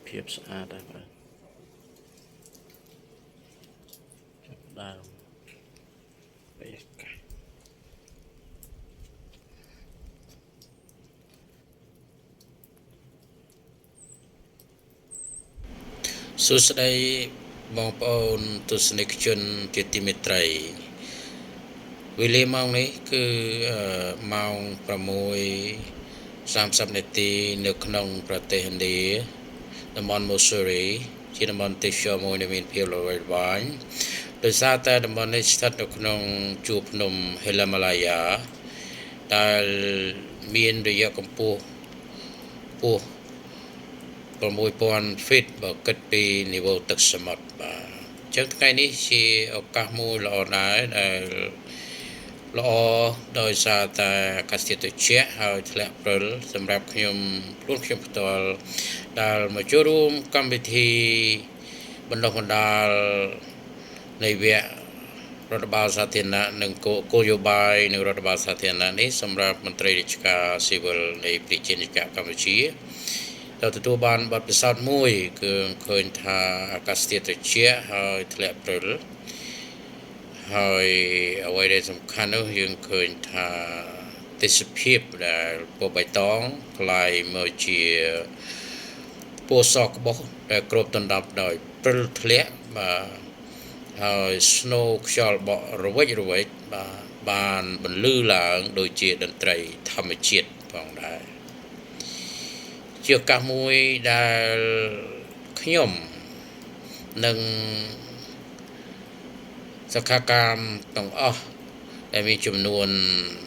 ភាពស្អាតដែរបាទចាប់ដើមបេះកាសសួស្តីបងប្អូនទស្សនិកជនជាទីមេត្រីវេលាម៉ោងនេះគឺម៉ោង6:30 នាទីនៅក្នុងប្រទេសឥណ្ឌាតំបន់មូស៊ូរីជាតំបន់ទេសចរមួយដែលមានភាពល្បីល្បាញដោយសារតែតំបន់នេះស្ថិតនៅក្នុងជួរភ្នំហេឡាម៉ាឡាយ៉ាដែលមានរយៈកម្ពស់ខ្ពស់6,000 feet បើគិតពីនីវ៉ូទឹកសមុទ្របាទអញ្ចឹងថ្ងៃនេះជាឱកាសមួយល្អដែរដែលល្អដោយសារតែអាកាសធាតុត្រជាក់ហើយធ្លាក់ព្រិលសម្រាប់ខ្ញុំផ្ទាល់ដែលមកចូលរួមកម្មវិធីបណ្ដុះបណ្ដាលនៃវគ្គរដ្ឋបាលសាធារណៈនិងគោលនយោបាយនៃរដ្ឋបាលសាធារណៈនេះសម្រាប់មន្ត្រីរាជការស៊ីវិលនៃប្រជាជនកម្ពុជាเราទទួលបានបទពិសោធន៍មួយគឺឃើញថាអាកាសធាតុត្រជាក់ហើយធ្លាក់ព្រិលហើយអ្វីដែលសំខាន់នោះយើងឃើញថាទេសភាពដែលពណ៌បៃតងคล้ายមកជាពណ៌សក្បុសដែលគ្របដណ្ដប់ដោយព្រិលធ្លាក់បាទហើយ snow ខ្យល់បក់រវិចបាទបានបន្លឺឡើងដូចជាតន្ត្រីធម្មជាតិផងដែរជាឱកាសមួយដែលខ្ញុំនឹងសកម្មកម្មទាំងអស់ដែលមានចំនួន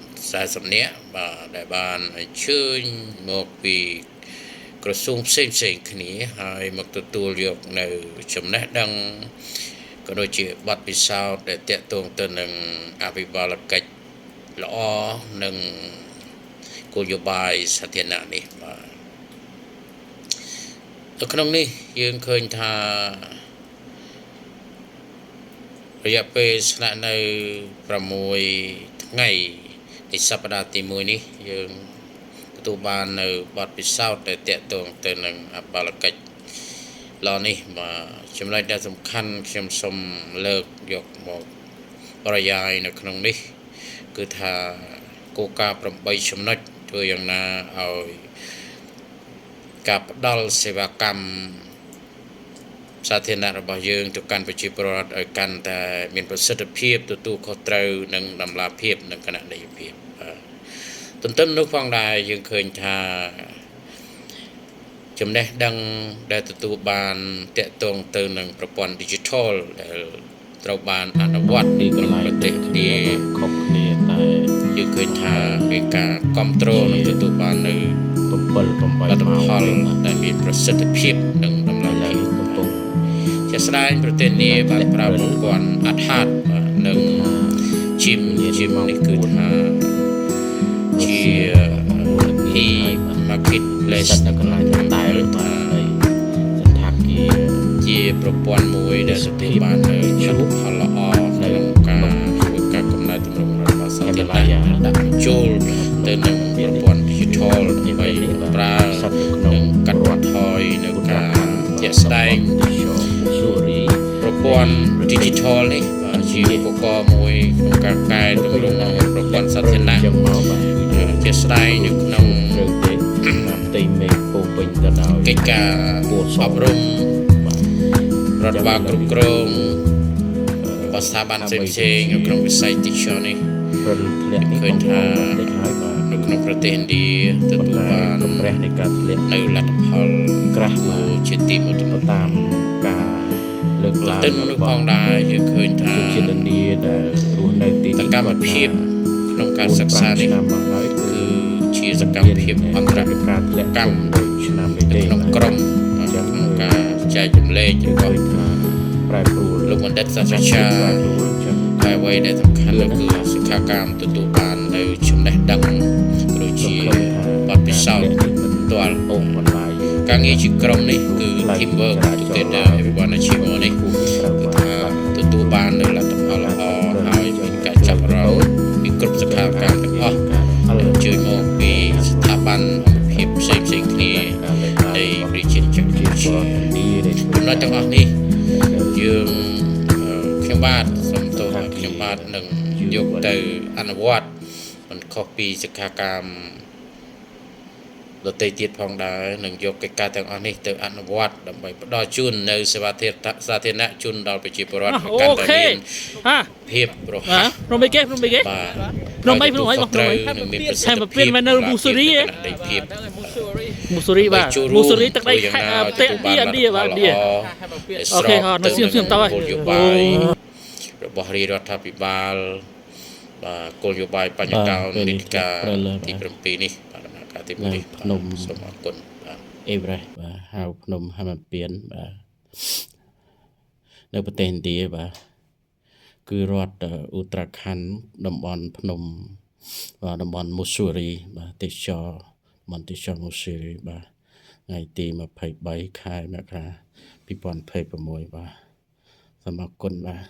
40នាក់បាទដែលបានអញ្ជើញមកពីក្រសួងផ្សេងគ្នាហើយមកទទួលយកនៅចំណេះដឹងក៏ដូចជាបទពិសោធន៍ដែលតាក់ទងទៅនឹងអភិបាលកិច្ចល្អនិងគោលនយោបាយសាធារណៈនេះបាទនៅក្នុងនេះយើងឃើញថារយៈពេលស្នាក់នៅ6ថ្ងៃនៃសប្តាហ៍ទី1នេះយើងទទួលបាននៅបទពិសោធន៍ដែលតាក់ទងទៅនឹងអភិបាលកិច្ចល្អនេះបាទចំណុចដែលសំខាន់ខ្ញុំសូមលើកយកមកបរិយាយនៅក្នុងនេះគឺថាគោលការណ៍8ចំណុចធ្វើយ៉ាងណាឲ្យការផ្ដល់សេវាកម្មសាធារណៈរបស់យើងទៅកាន់ប្រជាពលរដ្ឋឲ្យកាន់តែមានប្រសិទ្ធភាពទទួលខុសត្រូវនិងតម្លាភាពនិងគណនេយ្យភាពទន្ទឹមនោះផងដែរយើងឃើញថាចំណេះដឹងដែលទទួលបានតាក់ទងទៅនឹងប្រព័ន្ធ Digital ដែលត្រូវបានអនុវត្តនៅក្នុងប្រទេសនេះខុសគ្នាតែយើងឃើញថាមានការគ្រប់គ្រងនិងទទួលបាននៅ7-8លទ្ធផលដែលមានប្រសិទ្ធភាពនិងតម្លាភាពកំពុងជាស្ដែងប្រទេសនេះបានប្រើប្រព័ន្ធអាត់ហាត់និងជីមនេះគឺថាជា marketplace នៅកន្លែងដែលថាសន្តាគារជាប្រព័ន្ធមួយដែលទទួលបាននៅលទ្ធផលល្អក្នុងការកំណែទម្រង់របស់សាធារណៈដាក់ចូលទៅនឹងប្រព័ន្ធ digital ដើម្បីប្រើនិងកាត់បន្ថយនៅការជាក់ស្ដែងប្រព័ន្ធ digital នេះជាឧបករណ៍មួយក្នុងការកែតម្រង់ប្រព័ន្ធសាធារណៈជាស្ដែងនៅក្នុងផ្ទៃមេឃពោពេញទៅដោយកិច្ចការអប់រំរដ្ឋបាលគ្រប់គ្រងរបស់ស្ថាប័នផ្សេងៗនៅក្នុងវិស័យ digital នេះឃើញថានៅក្នុងប្រទេសឥណ្ឌាទទួលបានកម្រិតនៃការធ្លាក់នៅលទ្ធផលក្រាស់ជាទីមកតាមការលើកឡើងទៅនោះផងដែរយើងឃើញថាជាឥណ្ឌាដែលរស់នៅទីសកម្មភាពក្នុងការសិក្សានេះគឺជាសកម្មភាពអន្តរការធ្លាក់កម្មឆ្នាំនេះក្នុងក្រុមក្នុងការចែកចម្លែករបស់ប្រែប្រួលលោកបណ្ឌិតសាស្ត្រាចារ្យហើយអ្វីដែលសំខាន់នោះគឺសិក្ខាកាមទទួលបាននៅចំណេះដឹងដូចជាបទពិសោធន៍ផ្ទាល់ការងារជាក្រុមនេះគឺ teamwork together everyone achieve more នេះគឺថាទទួលបាននៅលទ្ធផលល្អហើយមានការចាប់អារម្មណ៍ពីគ្រប់សកម្មភាពទាំងអស់ជួយមកពីស្ថាប័នអង្គភាពផ្សេងគ្នានៃប្រជាជនកម្ពុជា យើងខ្ញុំបាទសូមទោសខ្ញុំបាទនឹងយកទៅអនុវត្តមិនខុសពីសិក្ខាកាមដទៃទៀតផងដែរនឹងយកកិច្ចការទាំងអស់នេះទៅអនុវត្តដើម្បីផ្ដល់ជូននៅសេវាសាធារណៈជូនដល់ប្រជាពលរដ្ឋកាន់តែមានភាពរហ័ស ព្រមអីគេព្រមអីគេ បាទ ព្រមអីព្រមអីបងព្រមអី នឹងមានប្រសិ ថែ ទ្ធ ម ភាព ពៀនមែននៅមូស៊ូរី នៃភាព មូស៊ូរីបាទមូស៊ូរីទឹកដីខេត្តផ្ទៃឌីបាទឌី អូខេអត់នៅសៀមតើហើយ គោលនយោបាយរបស់រាជរដ្ឋាភិបាលបាទគោលនយោបាយបញ្ញកោនីតិកាទី7នេះបាទដំណើរការទី1នេះសូមអរគុណបាទ អេវរ៉េសបាទហៅភ្នំហមពៀនបាទនៅប្រទេសឥណ្ឌាបាទគឺរដ្ឋឧត្តរាខណ្ឌតំបន់ភ្នំបាទតំបន់មូស៊ូរីបាទទេសចរមន្ទីរចរមូស៊ូរីបាទថ្ងៃទី23ខែមករា2026បាទសូមអរគុណបាទ